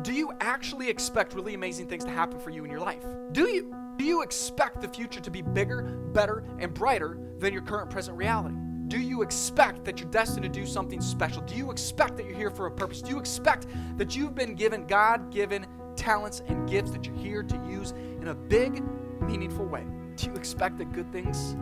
do you actually expect really amazing things to happen for you in your life? Do you? Do you expect the future to be bigger, better, and brighter than your current present reality? Do you expect that you're destined to do something special? Do you expect that you're here for a purpose? Do you expect that you've been given God-given talents and gifts that you're here to use in a big, meaningful way? Do you expect that good things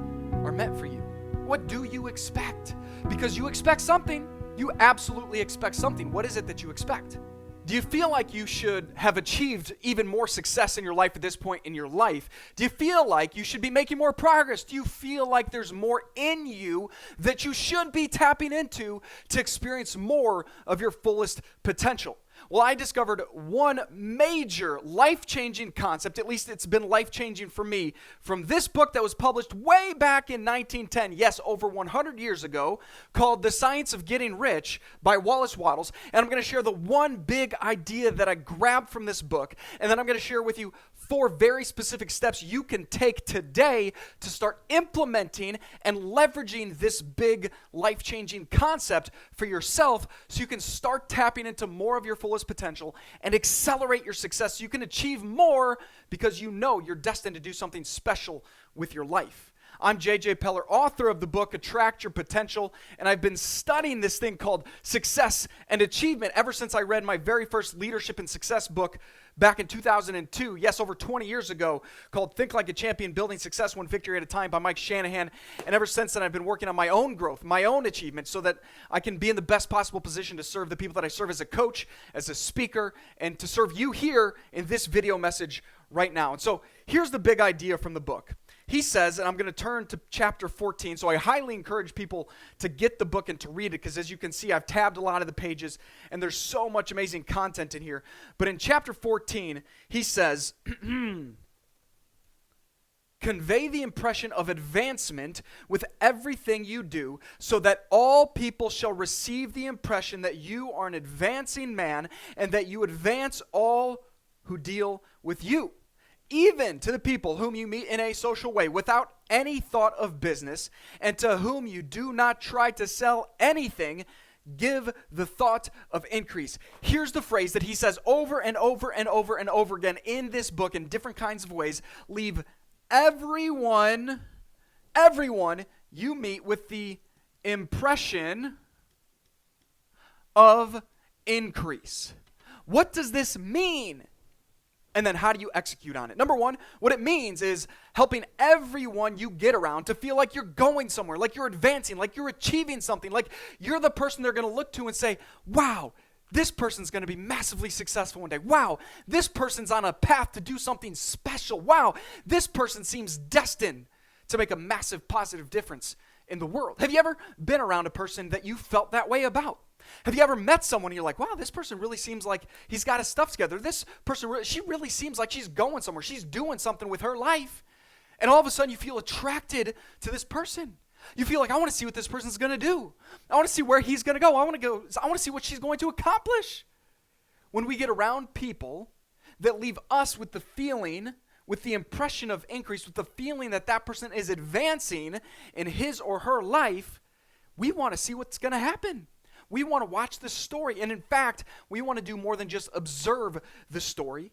are meant for you? What do you expect? Because you expect something. You absolutely expect something. What is it that you expect? Do you feel like you should have achieved even more success in your life at this point in your life? Do you feel like you should be making more progress? Do you feel like there's more in you that you should be tapping into to experience more of your fullest potential? Well, I discovered one major life-changing concept, at least it's been life-changing for me, from this book that was published way back in 1910, yes, over 100 years ago, called The Science of Getting Rich by Wallace Wattles. And I'm going to share the one big idea that I grabbed from this book, and then I'm going to share with you 4 very specific steps you can take today to start implementing and leveraging this big life-changing concept for yourself so you can start tapping into more of your fullest potential and accelerate your success so you can achieve more because you know you're destined to do something special with your life. I'm JJ Peller, author of the book Attract Your Potential, and I've been studying this thing called success and achievement ever since I read my very first leadership and success book back in 2002, yes, over 20 years ago, called Think Like a Champion, Building Success One Victory at a Time by Mike Shanahan. And ever since then, I've been working on my own growth, my own achievement, so that I can be in the best possible position to serve the people that I serve as a coach, as a speaker, and to serve you here in this video message right now. And so here's the big idea from the book. He says, and I'm going to turn to chapter 14, so I highly encourage people to get the book and to read it, because as you can see, I've tabbed a lot of the pages, and there's so much amazing content in here. But in chapter 14, he says, convey the impression of advancement with everything you do, so that all people shall receive the impression that you are an advancing man, and that you advance all who deal with you. Even to the people whom you meet in a social way without any thought of business, and to whom you do not try to sell anything, give the thought of increase. Here's the phrase that he says over and over and over and over again in this book in different kinds of ways. Leave everyone you meet with the impression of increase. What does this mean? And then how do you execute on it? Number one, what it means is helping everyone you get around to feel like you're going somewhere, like you're advancing, like you're achieving something, like you're the person they're going to look to and say, wow, this person's going to be massively successful one day. Wow, this person's on a path to do something special. Wow, this person seems destined to make a massive positive difference in the world. Have you ever been around a person that you felt that way about? Have you ever met someone and you're like, wow, this person really seems like he's got his stuff together. This person, she really seems like she's going somewhere. She's doing something with her life. And all of a sudden you feel attracted to this person. You feel like, I want to see what this person's going to do. I want to see where he's going to go. I want to see what she's going to accomplish. When we get around people that leave us with the feeling, with the impression of increase, with the feeling that that person is advancing in his or her life, we want to see what's going to happen. We want to watch the story. And in fact, we want to do more than just observe the story.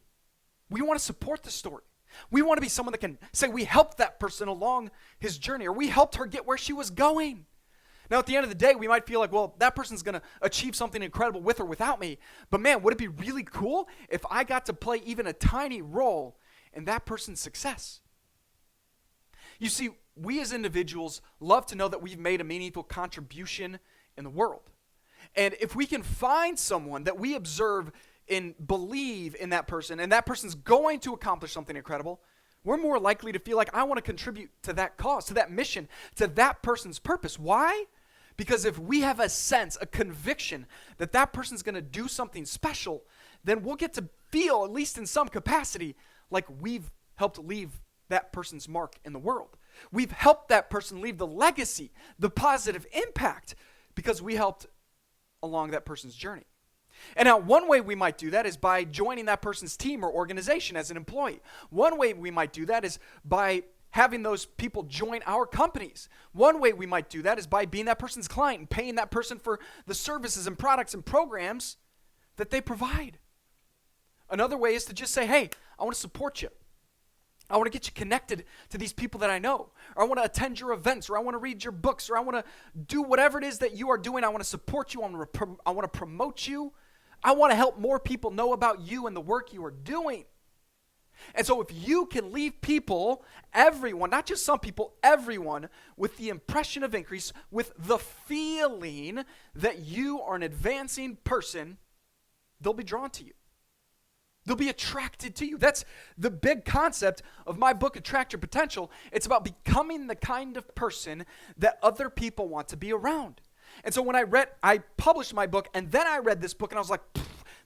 We want to support the story. We want to be someone that can say we helped that person along his journey, or we helped her get where she was going. Now, at the end of the day, we might feel like, well, that person's going to achieve something incredible with or without me. But man, would it be really cool if I got to play even a tiny role in that person's success? You see, we as individuals love to know that we've made a meaningful contribution in the world. And if we can find someone that we observe and believe in that person, and that person's going to accomplish something incredible, we're more likely to feel like I want to contribute to that cause, to that mission, to that person's purpose. Why? Because if we have a sense, a conviction that that person's going to do something special, then we'll get to feel, at least in some capacity, like we've helped leave that person's mark in the world. We've helped that person leave the legacy, the positive impact, because we helped along that person's journey. And now one way we might do that is by joining that person's team or organization as an employee. One way we might do that is by having those people join our companies. One way we might do that is by being that person's client and paying that person for the services and products and programs that they provide. Another way is to just say, hey, I want to support you. I want to get you connected to these people that I know. Or I want to attend your events, or I want to read your books, or I want to do whatever it is that you are doing. I want to support you. I want to promote you. I want to help more people know about you and the work you are doing. And so if you can leave people, everyone, not just some people, everyone, with the impression of increase, with the feeling that you are an advancing person, they'll be drawn to you. They'll be attracted to you. That's the big concept of my book, Attract Your Potential. It's about becoming the kind of person that other people want to be around. And so when I published my book, and then I read this book, and I was like,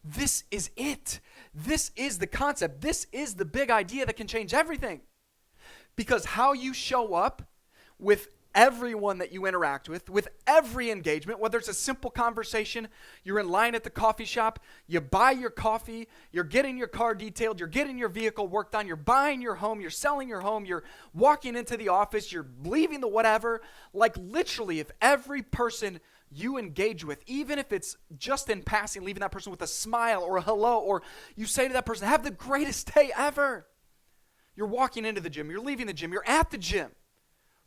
this is it. This is the concept. This is the big idea that can change everything. Because how you show up with everyone that you interact with every engagement, whether it's a simple conversation, you're in line at the coffee shop, you buy your coffee, you're getting your car detailed, you're getting your vehicle worked on, you're buying your home, you're selling your home, you're walking into the office, you're leaving the whatever. Like literally, if every person you engage with, even if it's just in passing, leaving that person with a smile or a hello, or you say to that person, have the greatest day ever. You're walking into the gym, you're leaving the gym, you're at the gym.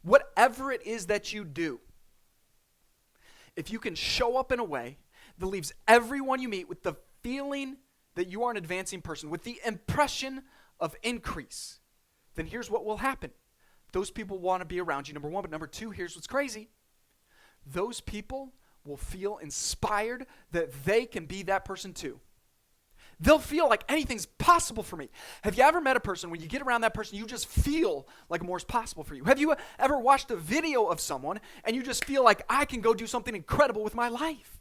Whatever it is that you do, if you can show up in a way that leaves everyone you meet with the feeling that you are an advancing person, with the impression of increase, then here's what will happen. Those people want to be around you, number one. But number two, here's what's crazy. Those people will feel inspired that they can be that person too. They'll feel like anything's possible for me. Have you ever met a person, when you get around that person, you just feel like more is possible for you? Have you ever watched a video of someone and you just feel like I can go do something incredible with my life?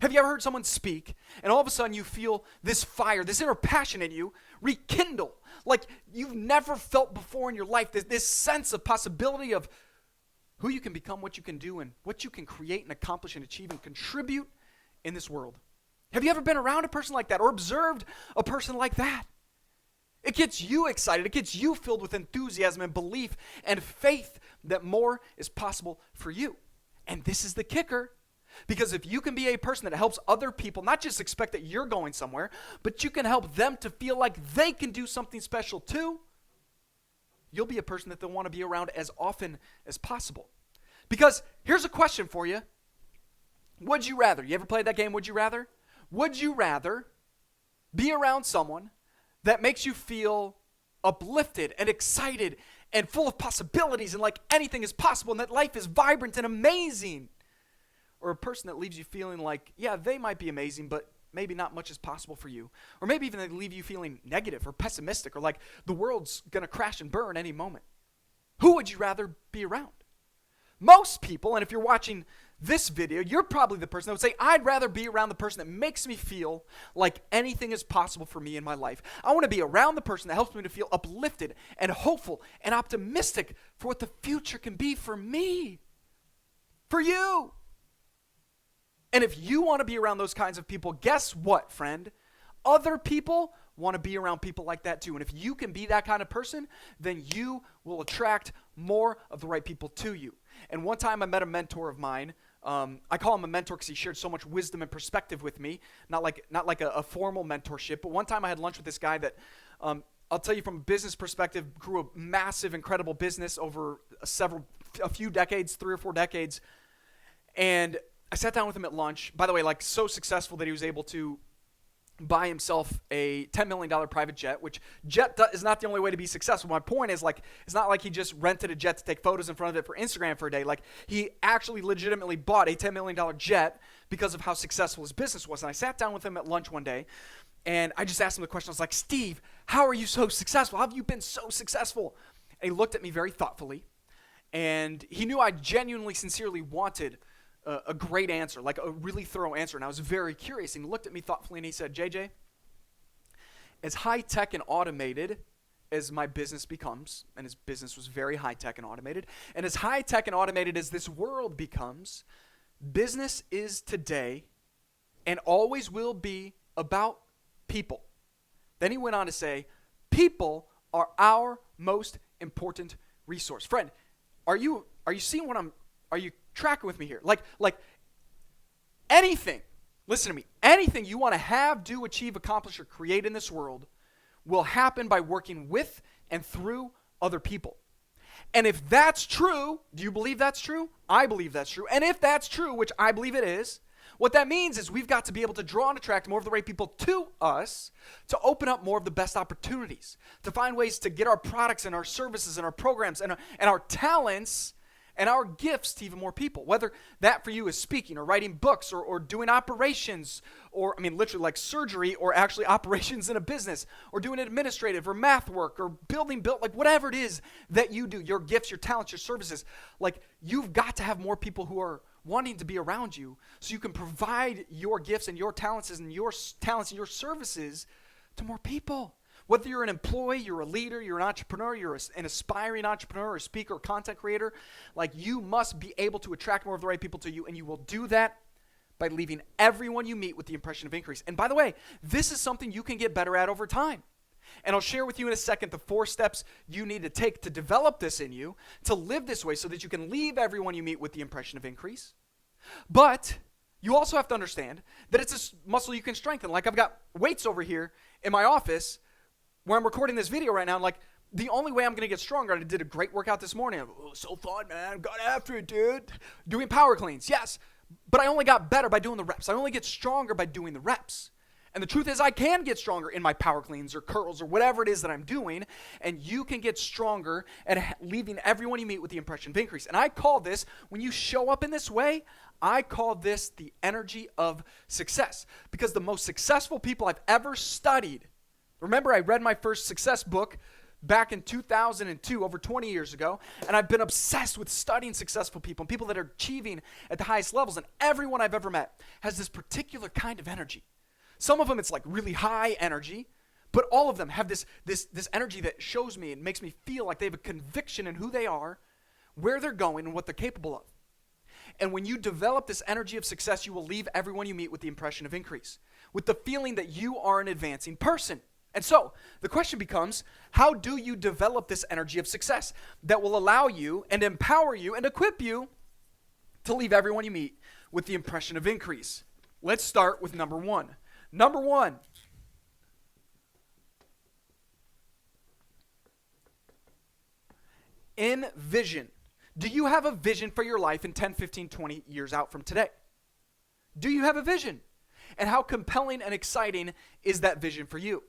Have you ever heard someone speak and all of a sudden you feel this fire, this inner passion in you rekindle like you've never felt before in your life, this sense of possibility of who you can become, what you can do, and what you can create and accomplish and achieve and contribute in this world? Have you ever been around a person like that or observed a person like that? It gets you excited. It gets you filled with enthusiasm and belief and faith that more is possible for you. And this is the kicker, because if you can be a person that helps other people not just expect that you're going somewhere, but you can help them to feel like they can do something special too, you'll be a person that they'll want to be around as often as possible. Because here's a question for you. Would you rather? You ever played that game, Would You Rather? Would you rather be around someone that makes you feel uplifted and excited and full of possibilities and like anything is possible and that life is vibrant and amazing? Or a person that leaves you feeling like, yeah, they might be amazing, but maybe not much is possible for you? Or maybe even they leave you feeling negative or pessimistic or like the world's going to crash and burn any moment. Who would you rather be around? Most people, and if you're watching this video, you're probably the person that would say, I'd rather be around the person that makes me feel like anything is possible for me in my life. I want to be around the person that helps me to feel uplifted and hopeful and optimistic for what the future can be for me, for you. And if you want to be around those kinds of people, guess what, friend? Other people want to be around people like that too. And if you can be that kind of person, then you will attract more of the right people to you. And one time I met a mentor of mine. I call him a mentor because he shared so much wisdom and perspective with me, not like a formal mentorship. But one time I had lunch with this guy that, I'll tell you from a business perspective, grew a massive, incredible business over a few decades, 3 or 4 decades. And I sat down with him at lunch. By the way, like so successful that he was able to buy himself a $10 million private jet, which is not the only way to be successful. My point is, like, it's not like he just rented a jet to take photos in front of it for Instagram for a day. Like, he actually legitimately bought a $10 million jet because of how successful his business was. And I sat down with him at lunch one day, and I just asked him the question. I was like, Steve, how are you so successful? How have you been so successful? And he looked at me very thoughtfully, and he knew I genuinely, sincerely wanted a great answer, like a really thorough answer. And I was very curious. And he looked at me thoughtfully and he said, JJ, as high-tech and automated as my business becomes, and his business was very high-tech and automated, and as high-tech and automated as this world becomes, business is today and always will be about people. Then he went on to say, people are our most important resource. Friend, are you seeing are you tracking with me here? Like anything Listen to me. Anything you want to have, do, achieve, accomplish, or create in this world will happen by working with and through other people. And if that's true, do you believe that's true? I believe that's true. And if that's true, which I believe it is, what that means is we've got to be able to draw and attract more of the right people to us to open up more of the best opportunities, to find ways to get our products and our services and our programs and our talents and our gifts to even more people, whether that for you is speaking or writing books or doing operations or, literally like surgery or actually operations in a business or doing administrative or math work or build, like whatever it is that you do, your gifts, your talents, your services, like you've got to have more people who are wanting to be around you so you can provide your gifts and your talents and your services to more people. Whether you're an employee, you're a leader, you're an entrepreneur, you're an aspiring entrepreneur or speaker or content creator, like you must be able to attract more of the right people to you, and you will do that by leaving everyone you meet with the impression of increase. And by the way, this is something you can get better at over time. And I'll share with you in a second the 4 steps you need to take to develop this in you, to live this way so that you can leave everyone you meet with the impression of increase. But you also have to understand that it's a muscle you can strengthen. Like I've got weights over here in my office where I'm recording this video right now, like the only way I'm going to get stronger, I did a great workout this morning. Oh, so fun, man. Got after it, dude. Doing power cleans, yes. But I only got better by doing the reps. I only get stronger by doing the reps. And the truth is I can get stronger in my power cleans or curls or whatever it is that I'm doing, and you can get stronger at leaving everyone you meet with the impression of increase. And I call this, when you show up in this way, I call this the energy of success. Because the most successful people I've ever studied, remember, I read my first success book back in 2002, over 20 years ago, and I've been obsessed with studying successful people and people that are achieving at the highest levels, and everyone I've ever met has this particular kind of energy. Some of them, it's like really high energy, but all of them have this energy that shows me and makes me feel like they have a conviction in who they are, where they're going, and what they're capable of. And when you develop this energy of success, you will leave everyone you meet with the impression of increase, with the feeling that you are an advancing person. And so the question becomes, how do you develop this energy of success that will allow you and empower you and equip you to leave everyone you meet with the impression of increase? Let's start with number 1. Number 1, envision. Do you have a vision for your life in 10, 15, 20 years out from today? Do you have a vision? And how compelling and exciting is that vision for you?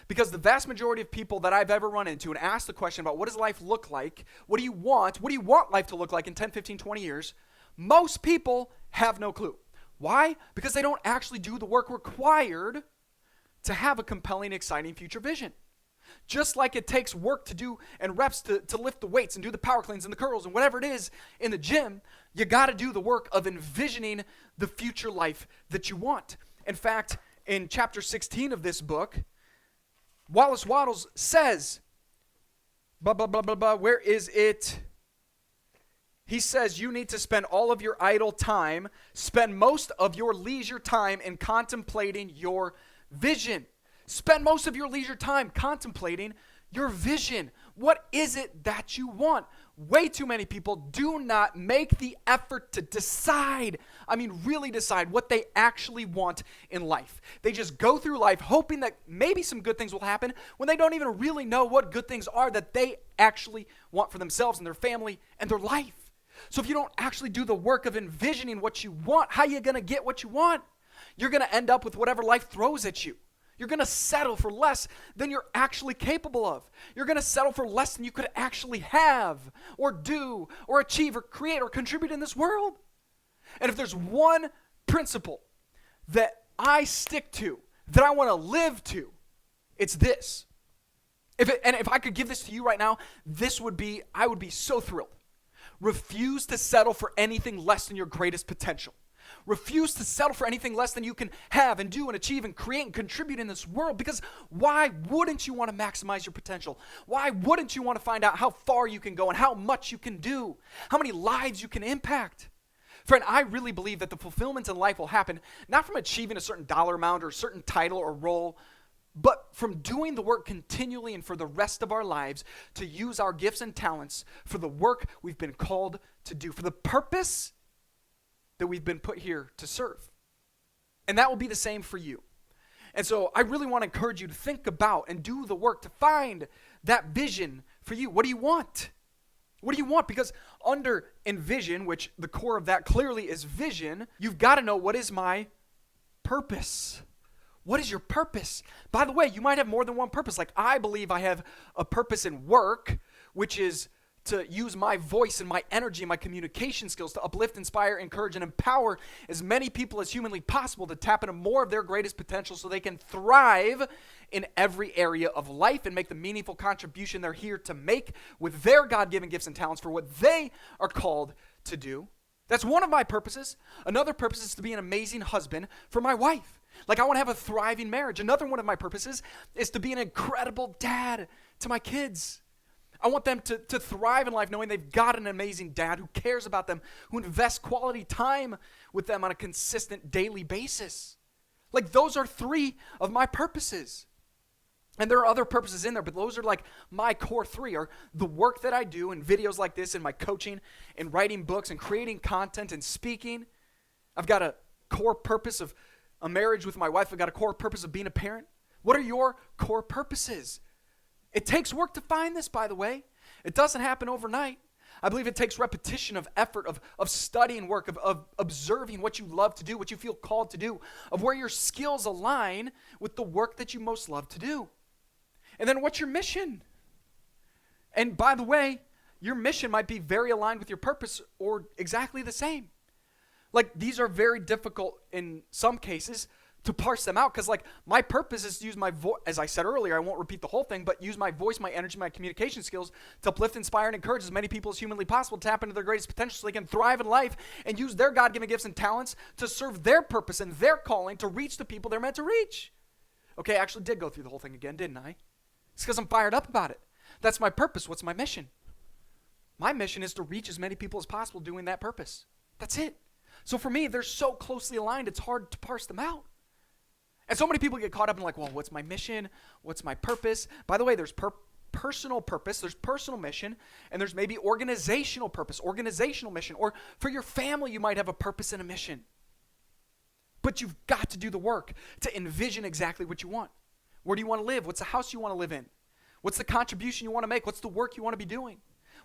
Because the vast majority of people that I've ever run into and asked the question about what does life look like, what do you want life to look like in 10, 15, 20 years, most people have no clue. Why? Because they don't actually do the work required to have a compelling, exciting future vision. Just like it takes work to do and reps to lift the weights and do the power cleans and the curls and whatever it is in the gym, you got to do the work of envisioning the future life that you want. In fact, in chapter 16 of this book, Wallace Wattles says, where is it? He says you need to spend all of your idle time, spend most of your leisure time in contemplating your vision. Spend most of your leisure time contemplating your vision. What is it that you want? Way too many people do not make the effort to decide, really decide what they actually want in life. They just go through life hoping that maybe some good things will happen when they don't even really know what good things are that they actually want for themselves and their family and their life. So if you don't actually do the work of envisioning what you want, how are you going to get what you want? You're going to end up with whatever life throws at you. You're going to settle for less than you're actually capable of. You're going to settle for less than you could actually have or do or achieve or create or contribute in this world. And if there's one principle that I stick to, that I want to live to, it's this. If I could give this to you right now, I would be so thrilled. Refuse to settle for anything less than your greatest potential. Refuse to settle for anything less than you can have and do and achieve and create and contribute in this world, because why wouldn't you want to maximize your potential? Why wouldn't you want to find out how far you can go and how much you can do, how many lives you can impact? Friend, I really believe that the fulfillment in life will happen not from achieving a certain dollar amount or a certain title or role, but from doing the work continually and for the rest of our lives to use our gifts and talents for the work we've been called to do, for the purpose that we've been put here to serve. And that will be the same for you. And so I really want to encourage you to think about and do the work to find that vision for you. What do you want? What do you want? Because under envision, which the core of that clearly is vision, you've got to know, what is my purpose? What is your purpose? By the way, you might have more than one purpose. Like, I believe I have a purpose in work, which is to use my voice and my energy and my communication skills to uplift, inspire, encourage, and empower as many people as humanly possible to tap into more of their greatest potential so they can thrive in every area of life and make the meaningful contribution they're here to make with their God-given gifts and talents for what they are called to do. That's one of my purposes. Another purpose is to be an amazing husband for my wife. Like, I want to have a thriving marriage. Another one of my purposes is to be an incredible dad to my kids. I want them to thrive in life knowing they've got an amazing dad who cares about them, who invests quality time with them on a consistent daily basis. Like, those are 3 of my purposes. And there are other purposes in there, but those are like my core 3 are the work that I do in videos like this, in my coaching, in writing books, and creating content and speaking. I've got a core purpose of a marriage with my wife. I've got a core purpose of being a parent. What are your core purposes? It takes work to find this, by the way. It doesn't happen overnight. I believe it takes repetition of effort, of studying work, of observing what you love to do, what you feel called to do, of where your skills align with the work that you most love to do. And then what's your mission? And by the way, your mission might be very aligned with your purpose or exactly the same. Like, these are very difficult in some cases to parse them out, because like my purpose is to use my voice, as I said earlier, I won't repeat the whole thing, but use my voice, my energy, my communication skills to uplift, inspire, and encourage as many people as humanly possible to tap into their greatest potential so they can thrive in life and use their God-given gifts and talents to serve their purpose and their calling to reach the people they're meant to reach. Okay, I actually did go through the whole thing again, didn't I? It's because I'm fired up about it. That's my purpose. What's my mission? My mission is to reach as many people as possible doing that purpose. That's it. So for me, they're so closely aligned, it's hard to parse them out. And so many people get caught up in like, well, what's my mission? What's my purpose? By the way, there's personal purpose, there's personal mission, and there's maybe organizational purpose, organizational mission. Or for your family, you might have a purpose and a mission. But you've got to do the work to envision exactly what you want. Where do you want to live? What's the house you want to live in? What's the contribution you want to make? What's the work you want to be doing?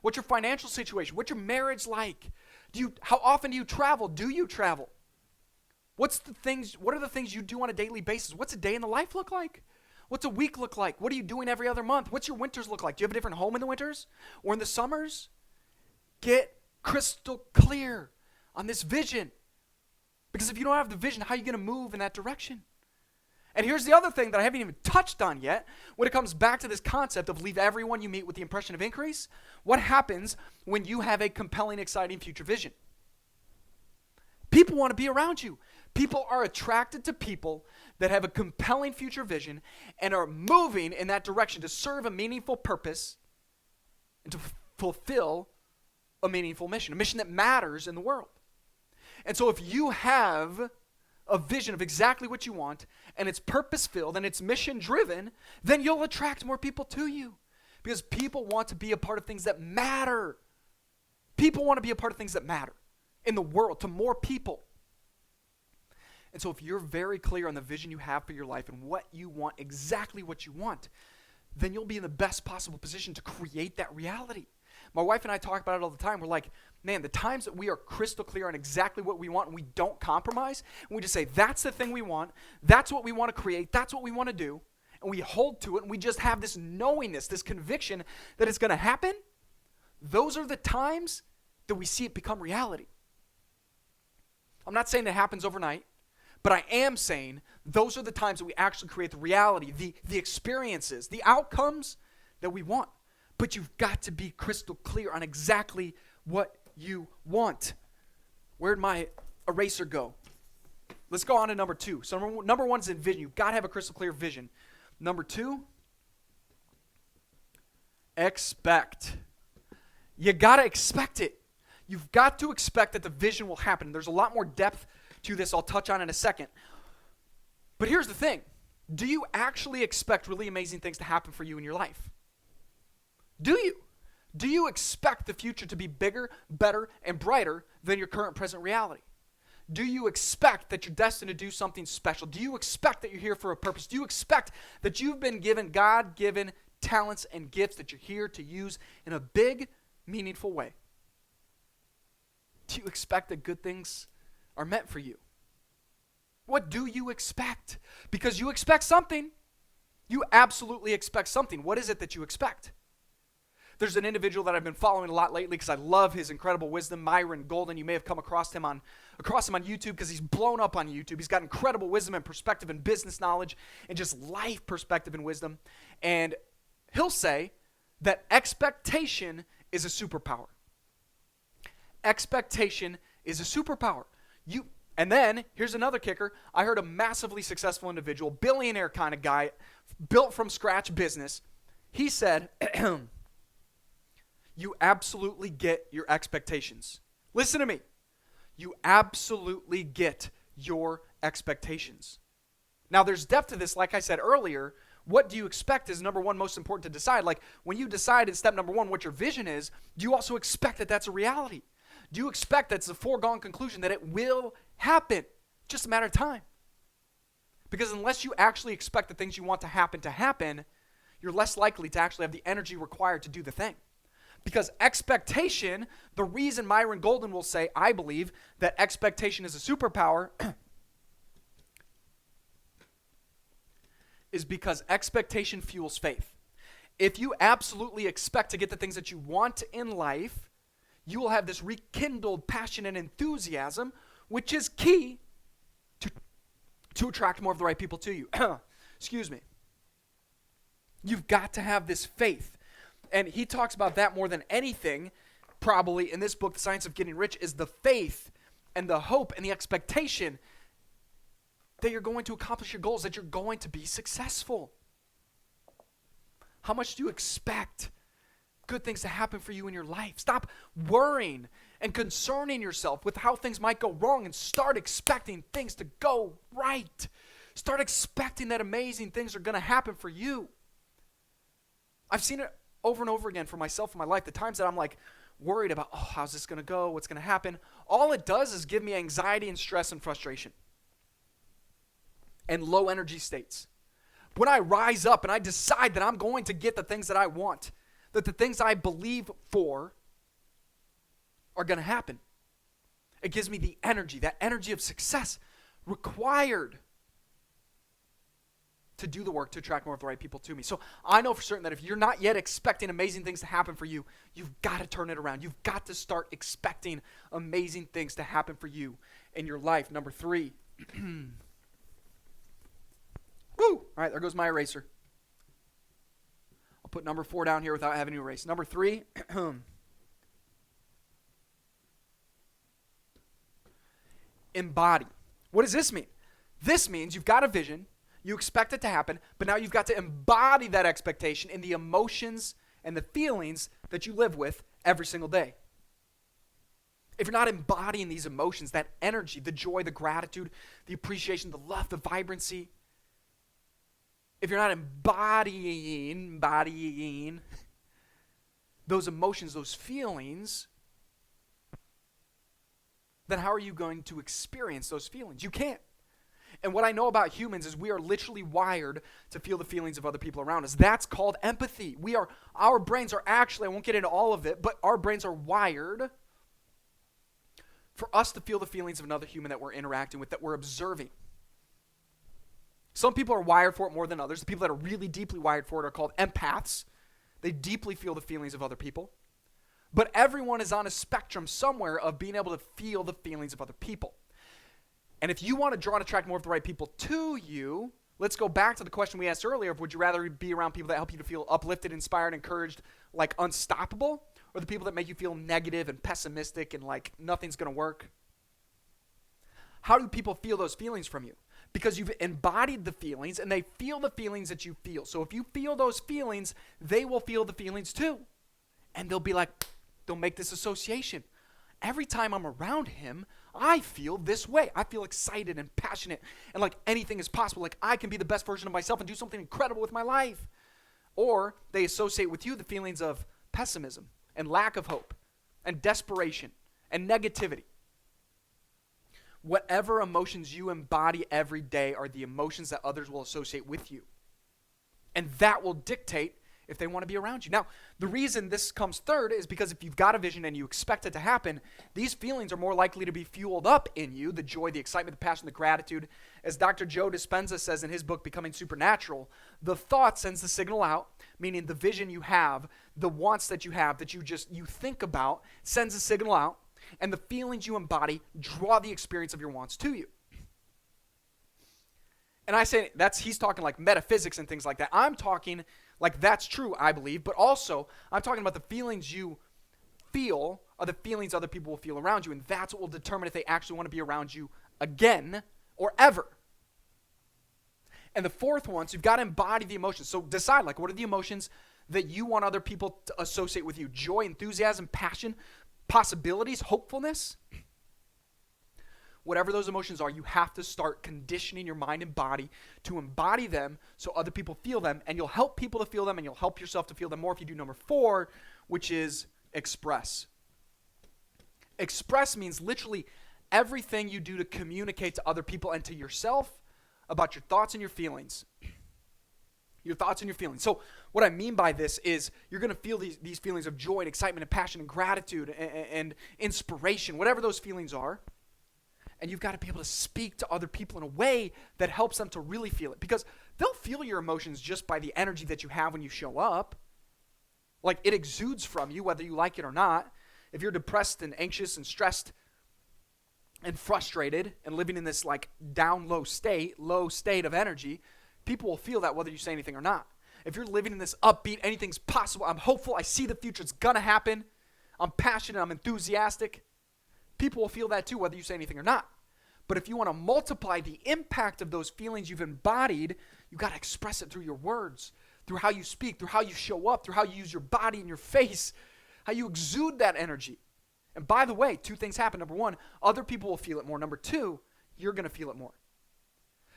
What's your financial situation? What's your marriage like? How often do you travel? Do you travel? What are the things you do on a daily basis? What's a day in the life look like? What's a week look like? What are you doing every other month? What's your winters look like? Do you have a different home in the winters or in the summers? Get crystal clear on this vision. Because if you don't have the vision, how are you going to move in that direction? And here's the other thing that I haven't even touched on yet. When it comes back to this concept of leave everyone you meet with the impression of increase, what happens when you have a compelling, exciting future vision? People want to be around you. People are attracted to people that have a compelling future vision and are moving in that direction to serve a meaningful purpose and to fulfill a meaningful mission, a mission that matters in the world. And so if you have a vision of exactly what you want and it's purpose-filled and it's mission-driven, then you'll attract more people to you because people want to be a part of things that matter. People want to be a part of things that matter in the world to more people. And so if you're very clear on the vision you have for your life and what you want, exactly what you want, then you'll be in the best possible position to create that reality. My wife and I talk about it all the time. We're like, man, the times that we are crystal clear on exactly what we want and we don't compromise, and we just say, that's the thing we want, that's what we want to create, that's what we want to do, and we hold to it, and we just have this knowingness, this conviction that it's going to happen, those are the times that we see it become reality. I'm not saying it happens overnight, but I am saying those are the times that we actually create the reality, the experiences, the outcomes that we want. But you've got to be crystal clear on exactly what you want. Where'd my eraser go? Let's go on to number 2. So number 1 is in vision. You've got to have a crystal clear vision. Number 2, expect. You got to expect it. You've got to expect that the vision will happen. There's a lot more depth to this I'll touch on in a second. But here's the thing. Do you actually expect really amazing things to happen for you in your life? Do you? Do you expect the future to be bigger, better, and brighter than your current present reality? Do you expect that you're destined to do something special? Do you expect that you're here for a purpose? Do you expect that you've been given God-given talents and gifts that you're here to use in a big, meaningful way? Do you expect that good things are meant for you? What do you expect? Because you expect something. You absolutely expect something. What is it that you expect? There's an individual that I've been following a lot lately because I love his incredible wisdom, Myron Golden. You may have come across him on YouTube because he's blown up on YouTube. He's got incredible wisdom and perspective and business knowledge and just life perspective and wisdom. And he'll say that expectation is a superpower. Expectation is a superpower. And then, here's another kicker. I heard a massively successful individual, billionaire kind of guy, built from scratch business. He said, you absolutely get your expectations. Listen to me. You absolutely get your expectations. Now, there's depth to this. Like I said earlier, what do you expect is number one, most important to decide. Like when you decide in step number one what your vision is, do you also expect that that's a reality? Do you expect that's a foregone conclusion that it will happen? Just a matter of time. Because unless you actually expect the things you want to happen, you're less likely to actually have the energy required to do the thing. Because expectation, the reason Myron Golden will say, I believe, that expectation is a superpower is because expectation fuels faith. If you absolutely expect to get the things that you want in life, you will have this rekindled passion and enthusiasm, which is key to attract more of the right people to you. Excuse me. You've got to have this faith. And he talks about that more than anything, probably in this book, The Science of Getting Rich, is the faith and the hope and the expectation that you're going to accomplish your goals, that you're going to be successful. How much do you expect good things to happen for you in your life? Stop worrying and concerning yourself with how things might go wrong and start expecting things to go right. Start expecting that amazing things are going to happen for you. I've seen it over and over again for myself in my life. The times that I'm like worried about, how's this going to go? What's going to happen? All it does is give me anxiety and stress and frustration and low energy states. When I rise up and I decide that I'm going to get the things that I want, that the things I believe for are going to happen, it gives me the energy, that energy of success required to do the work to attract more of the right people to me. So I know for certain that if you're not yet expecting amazing things to happen for you, you've got to turn it around. You've got to start expecting amazing things to happen for you in your life. Number 3. Woo! All right, there goes my eraser. I'll put number 4 down here without having to erase. Number 3. Embody. What does this mean? This means you've got a vision. You expect it to happen, but now you've got to embody that expectation in the emotions and the feelings that you live with every single day. If you're not embodying these emotions, that energy, the joy, the gratitude, the appreciation, the love, the vibrancy, if you're not embodying those emotions, those feelings, then how are you going to experience those feelings? You can't. And what I know about humans is we are literally wired to feel the feelings of other people around us. That's called empathy. Our brains are actually, I won't get into all of it, but our brains are wired for us to feel the feelings of another human that we're interacting with, that we're observing. Some people are wired for it more than others. The people that are really deeply wired for it are called empaths. They deeply feel the feelings of other people. But everyone is on a spectrum somewhere of being able to feel the feelings of other people. And if you want to draw and attract more of the right people to you, let's go back to the question we asked earlier of would you rather be around people that help you to feel uplifted, inspired, encouraged, like unstoppable, or the people that make you feel negative and pessimistic and like nothing's going to work? How do people feel those feelings from you? Because you've embodied the feelings and they feel the feelings that you feel. So if you feel those feelings, they will feel the feelings too. And they'll be like, they'll make this association. Every time I'm around him, I feel this way. I feel excited and passionate and like anything is possible. Like I can be the best version of myself and do something incredible with my life. Or they associate with you the feelings of pessimism and lack of hope and desperation and negativity. Whatever emotions you embody every day are the emotions that others will associate with you. And that will dictate if they want to be around you. Now, the reason this comes third is because if you've got a vision and you expect it to happen, these feelings are more likely to be fueled up in you, the joy, the excitement, the passion, the gratitude. As Dr. Joe Dispenza says in his book, Becoming Supernatural, the thought sends the signal out, meaning the vision you have, the wants that you have, that you think about, sends a signal out, and the feelings you embody draw the experience of your wants to you. And I say he's talking like metaphysics and things like that. I'm talking like that's true, I believe, but also I'm talking about the feelings you feel are the feelings other people will feel around you, and that's what will determine if they actually want to be around you again or ever. And the fourth one, so you've got to embody the emotions. So decide, like, what are the emotions that you want other people to associate with you? Joy, enthusiasm, passion, possibilities, hopefulness. Whatever those emotions are, you have to start conditioning your mind and body to embody them so other people feel them, and you'll help people to feel them, and you'll help yourself to feel them more if you do number 4, which is express. Express means literally everything you do to communicate to other people and to yourself about your thoughts and your feelings. Your thoughts and your feelings. So what I mean by this is you're going to feel these feelings of joy and excitement and passion and gratitude and inspiration, whatever those feelings are. And you've got to be able to speak to other people in a way that helps them to really feel it. Because they'll feel your emotions just by the energy that you have when you show up. Like, it exudes from you, whether you like it or not. If you're depressed and anxious and stressed and frustrated and living in this, like, low state of energy, people will feel that whether you say anything or not. If you're living in this upbeat, anything's possible, I'm hopeful, I see the future, it's going to happen, I'm passionate, I'm enthusiastic, people will feel that too, whether you say anything or not. But if you want to multiply the impact of those feelings you've embodied, you got to express it through your words, through how you speak, through how you show up, through how you use your body and your face, how you exude that energy. And by the way, 2 things happen. Number 1, other people will feel it more. Number 2, you're going to feel it more.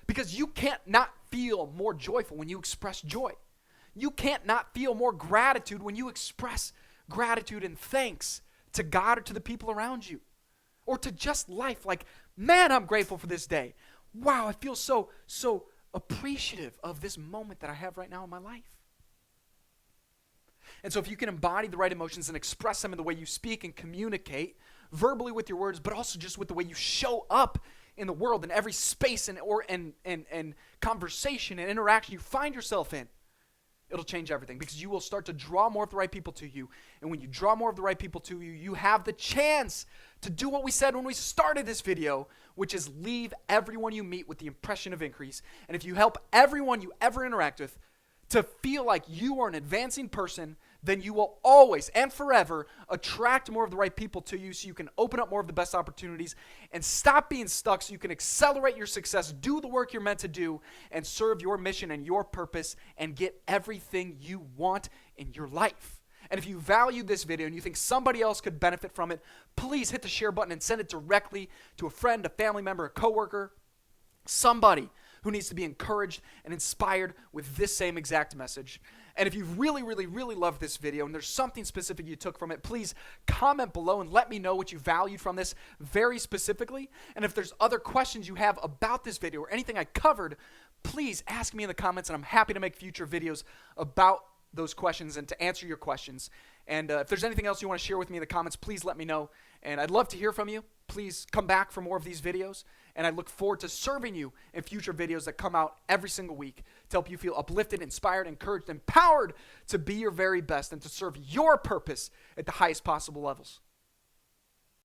Because you can't not feel more joyful when you express joy. You can't not feel more gratitude when you express gratitude and thanks to God or to the people around you. Or to just life, like, man, I'm grateful for this day. Wow, I feel so appreciative of this moment that I have right now in my life. And so if you can embody the right emotions and express them in the way you speak and communicate, verbally with your words, but also just with the way you show up in the world, in every space and conversation and interaction you find yourself in, it'll change everything, because you will start to draw more of the right people to you. And when you draw more of the right people to you, you have the chance to do what we said when we started this video, which is leave everyone you meet with the impression of increase. And if you help everyone you ever interact with to feel like you are an advancing person, then you will always and forever attract more of the right people to you, so you can open up more of the best opportunities and stop being stuck, so you can accelerate your success, do the work you're meant to do, and serve your mission and your purpose and get everything you want in your life. And if you valued this video and you think somebody else could benefit from it, please hit the share button and send it directly to a friend, a family member, a coworker, somebody who needs to be encouraged and inspired with this same exact message. And if you really, really, really love this video and there's something specific you took from it, please comment below and let me know what you valued from this very specifically. And if there's other questions you have about this video or anything I covered, please ask me in the comments, and I'm happy to make future videos about those questions and to answer your questions. And if there's anything else you want to share with me in the comments, please let me know. And I'd love to hear from you. Please come back for more of these videos. And I look forward to serving you in future videos that come out every single week to help you feel uplifted, inspired, encouraged, empowered to be your very best and to serve your purpose at the highest possible levels.